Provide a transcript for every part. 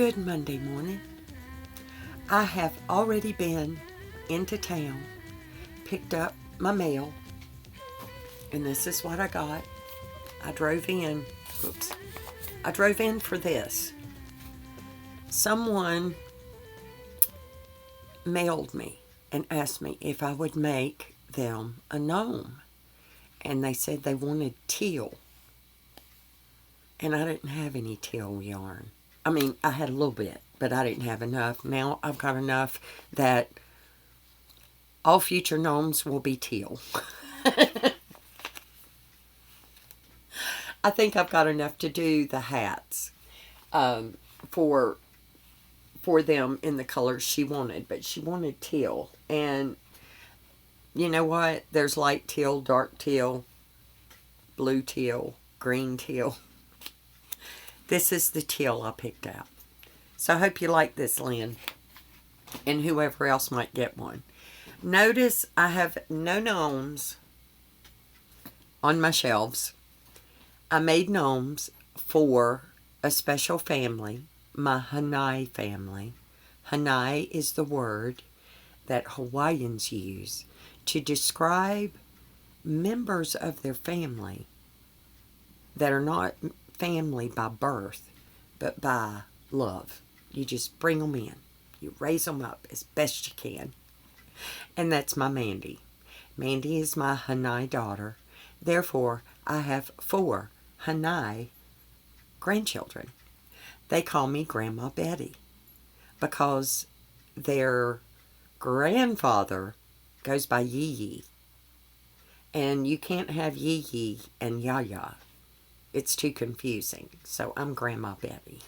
Good Monday morning. I have already been into town, picked up my mail, and this is what I got. I drove in for this. Someone mailed me and asked me if I would make them a gnome. And they said they wanted teal. And I didn't have any teal yarn. I mean, I had a little bit, but I didn't have enough. Now I've got enough that all future gnomes will be teal. I think I've got enough to do the hats for them in the colors she wanted, but she wanted teal. And you know what? There's light teal, dark teal, blue teal, green teal. This is the teal I picked out. So I hope you like this, Lynn, and whoever else might get one. Notice I have no gnomes on my shelves. I made gnomes for a special family, my Hanai family. Hanai is the word that Hawaiians use to describe members of their family that are not family by birth, but by love. You just bring them in. You raise them up as best you can. And that's my Mandy. Mandy is my Hanai daughter. Therefore, I have 4 Hanai grandchildren. They call me Grandma Betty because their grandfather goes by Yee Yee. And you can't have Yee Yee and Yaya. It's too confusing. So I'm Grandma Betty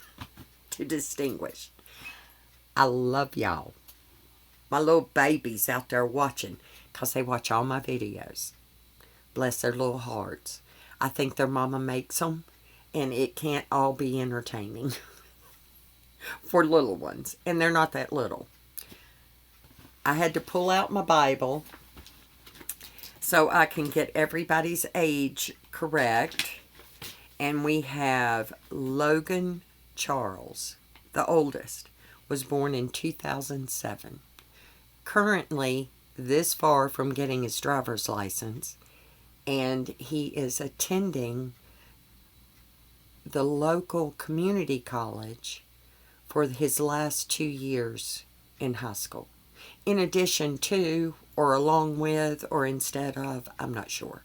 to distinguish. I love y'all. My little babies out there watching because they watch all my videos. Bless their little hearts. I think their mama makes them, and it can't all be entertaining for little ones. And they're not that little. I had to pull out my Bible so I can get everybody's age correct. And we have Logan Charles, the oldest, was born in 2007. Currently, this far from getting his driver's license, and he is attending the local community college for his last 2 years in high school. In addition to, or along with, or instead of, I'm not sure,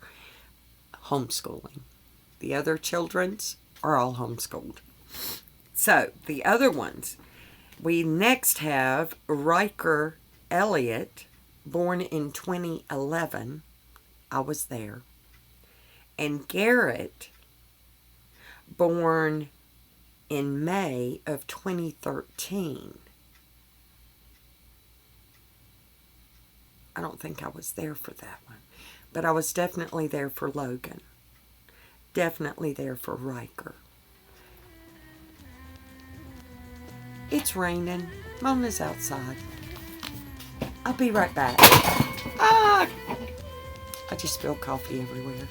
homeschooling. The other children's are all homeschooled. So, the other ones, we next have Riker Elliott, born in 2011. I was there. And Garrett, born in May of 2013. I don't think I was there for that one. But I was definitely there for Logan. Definitely there for Riker. It's raining. Mona's outside. I'll be right back. I just spilled coffee everywhere.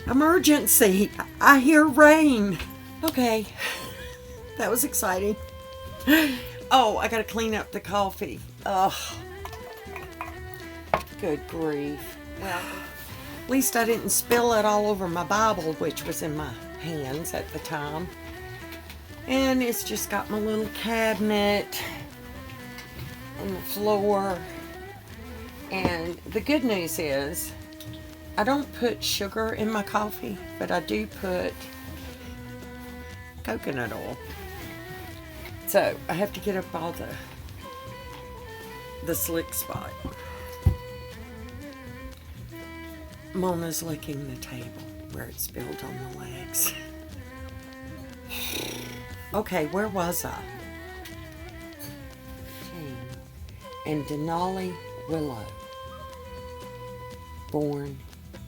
Emergency! I hear rain. Okay. That was exciting. Oh, I gotta clean up the coffee. Oh. Good grief. Well, at least I didn't spill it all over my Bible, which was in my hands at the time. And it's just got my little cabinet on the floor. And the good news is, I don't put sugar in my coffee, but I do put coconut oil. So, I have to get up all the slick spot. Mona's licking the table where it spilled on the legs. Okay, where was I? And Denali Willow, born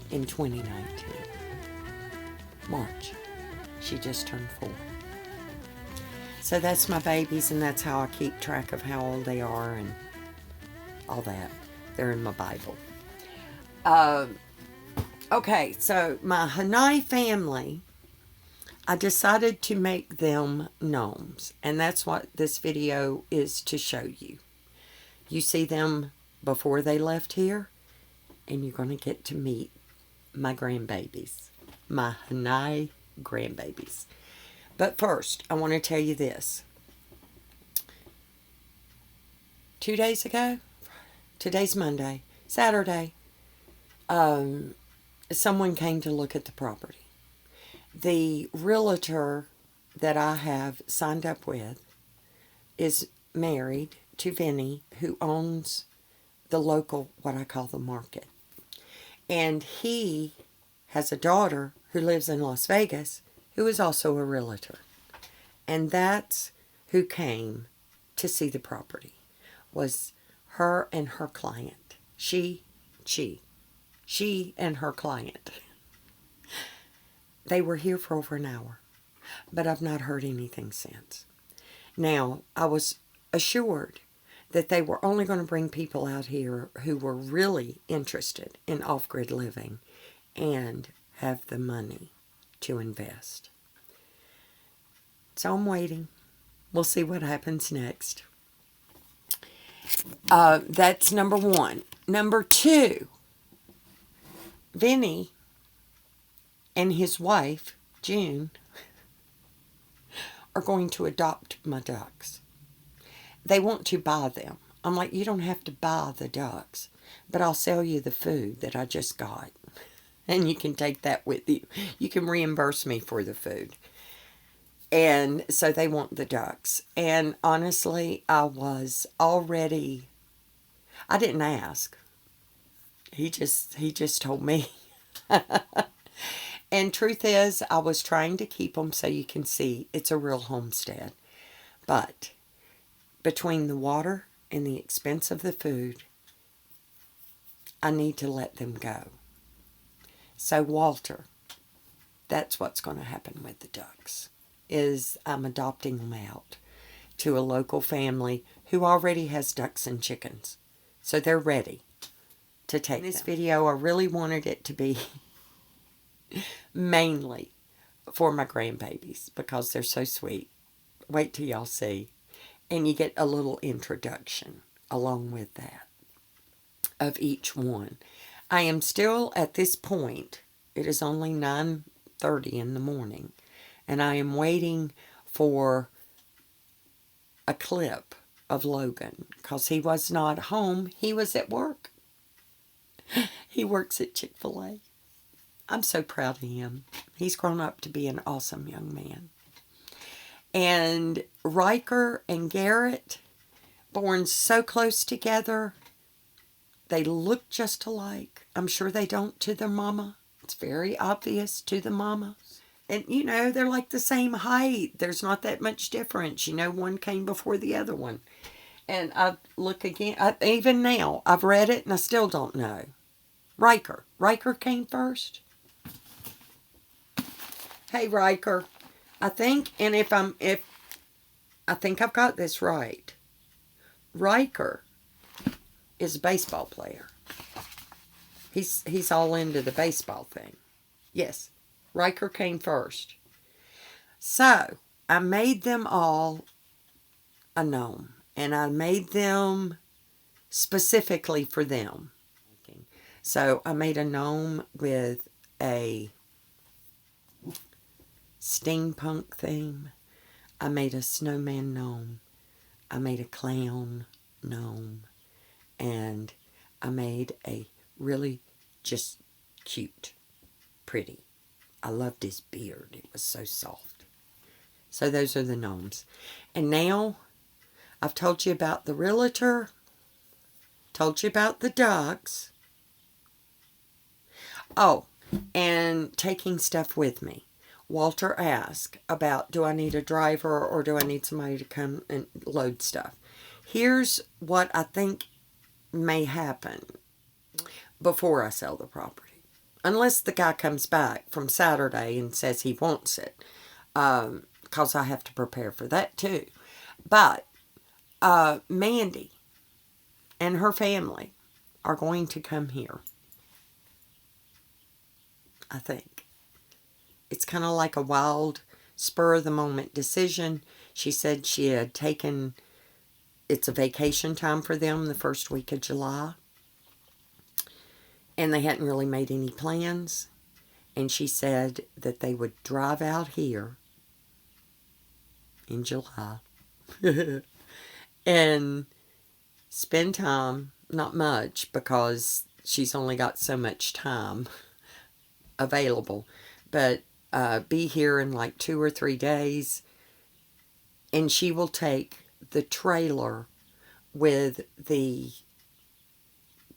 in 2019. March. She just turned 4. So that's my babies, and that's how I keep track of how old they are and all that. They're in my Bible. Okay, so my Hanai family, I decided to make them gnomes, and that's what this video is to show you. You see them before they left here, and you're going to get to meet my grandbabies, my Hanai grandbabies. But first, I want to tell you this. 2 days ago, today's Monday, Saturday, someone came to look at the property. The realtor that I have signed up with is married to Vinny, who owns the local, what I call the market. And he has a daughter who lives in Las Vegas, who is also a realtor. And that's who came to see the property, was her and her client. She and her client. They were here for over an hour, but I've not heard anything since. Now, I was assured that they were only going to bring people out here who were really interested in off-grid living and have the money to invest. So I'm waiting. We'll see what happens next. That's number one. Number two, Vinny and his wife, June, are going to adopt my ducks. They want to buy them. I'm like, you don't have to buy the ducks, but I'll sell you the food that I just got. And you can take that with you. You can reimburse me for the food. And so they want the ducks. And honestly, I didn't ask. He just told me. And truth is, I was trying to keep them so you can see it's a real homestead. But between the water and the expense of the food, I need to let them go. So Walter, that's what's going to happen with the ducks, is I'm adopting them out to a local family who already has ducks and chickens. So they're ready to take this video. I really wanted it to be mainly for my grandbabies because they're so sweet. Wait till y'all see. And you get a little introduction along with that of each one. I am still at this point, it is only 9:30 in the morning, and I am waiting for a clip of Logan because he was not home. He was at work. He works at Chick-fil-A. I'm so proud of him. He's grown up to be an awesome young man. And Riker and Garrett, born so close together, they look just alike. I'm sure they don't to their mama. It's very obvious to the mama. And, you know, they're like the same height. There's not that much difference. You know, one came before the other one. And I look again. Even now, I've read it and I still don't know. Riker. Riker came first. Hey, Riker. I think, and I think I've got this right. Riker is a baseball player. He's all into the baseball thing. Yes, Riker came first. So, I made them all a gnome. And I made them specifically for them. So, I made a gnome with a steampunk theme. I made a snowman gnome. I made a clown gnome. And I made a really just cute, pretty. I loved his beard. It was so soft. So those are the gnomes. And now, I've told you about the realtor. Told you about the ducks. Oh, and taking stuff with me. Walter asked about, do I need a driver or do I need somebody to come and load stuff? Here's what I think may happen before I sell the property. Unless the guy comes back from Saturday and says he wants it. Because I have to prepare for that too. But Mandy and her family are going to come here. I think. It's kind of like a wild spur-of-the-moment decision. She said she had taken, it's a vacation time for them the first week of July, and they hadn't really made any plans. And she said that they would drive out here in July and spend time, not much because she's only got so much time available, but be here in like 2 or 3 days, and she will take the trailer with the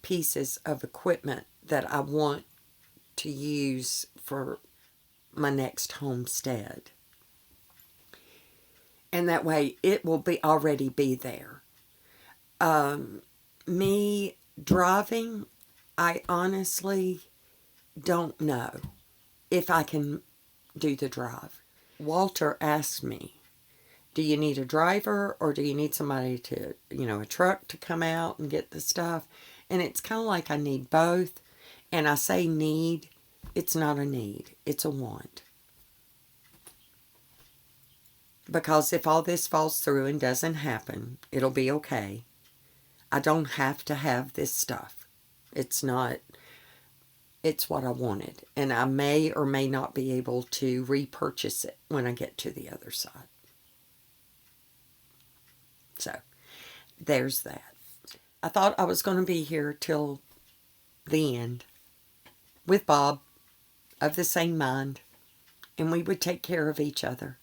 pieces of equipment that I want to use for my next homestead. And that way it will be already be there. Me driving, I honestly don't know if I can do the drive. Walter asked me, do you need a driver or do you need somebody to, a truck to come out and get the stuff? And it's kind of like I need both. And I say need, it's not a need, it's a want. Because if all this falls through and doesn't happen, it'll be okay. I don't have to have this stuff. It's what I wanted. And I may or may not be able to repurchase it when I get to the other side. So, there's that. I thought I was going to be here till the end with Bob, of the same mind, and we would take care of each other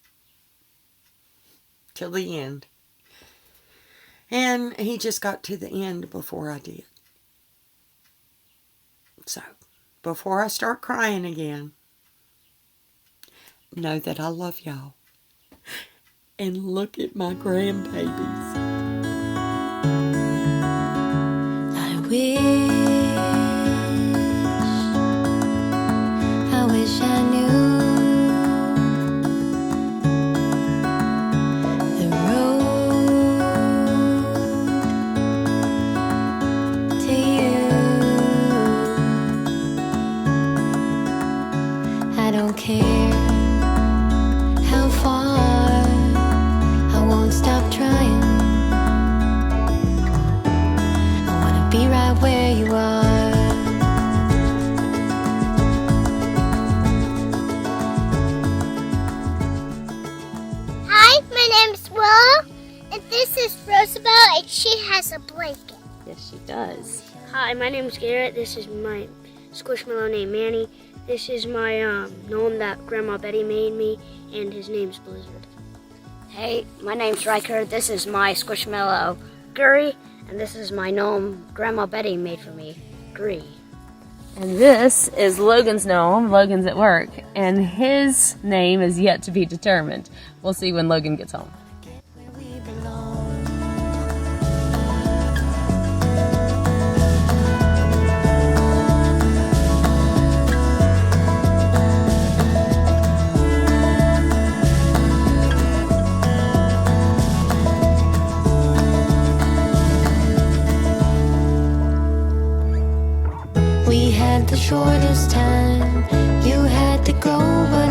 till the end. And he just got to the end before I did. So, before I start crying again, know that I love y'all. And look at my grandbabies. I wish I knew the road to you. I don't care how far, I won't stop trying. I wanna be right where you are. Hi, my name's Willow, and this is Roosevelt, and she has a blanket. Yes, she does. Hi, my name's Garrett. This is my squishmallow named Manny. This is my gnome that Grandma Betty made me, and his name's Blizzard. Hey, my name's Riker. This is my squishmallow, Gurry, and this is my gnome Grandma Betty made for me, Gree. And this is Logan's gnome. Logan's at work, and his name is yet to be determined. We'll see when Logan gets home. Where we belong. We had the shortest time. You had to go, but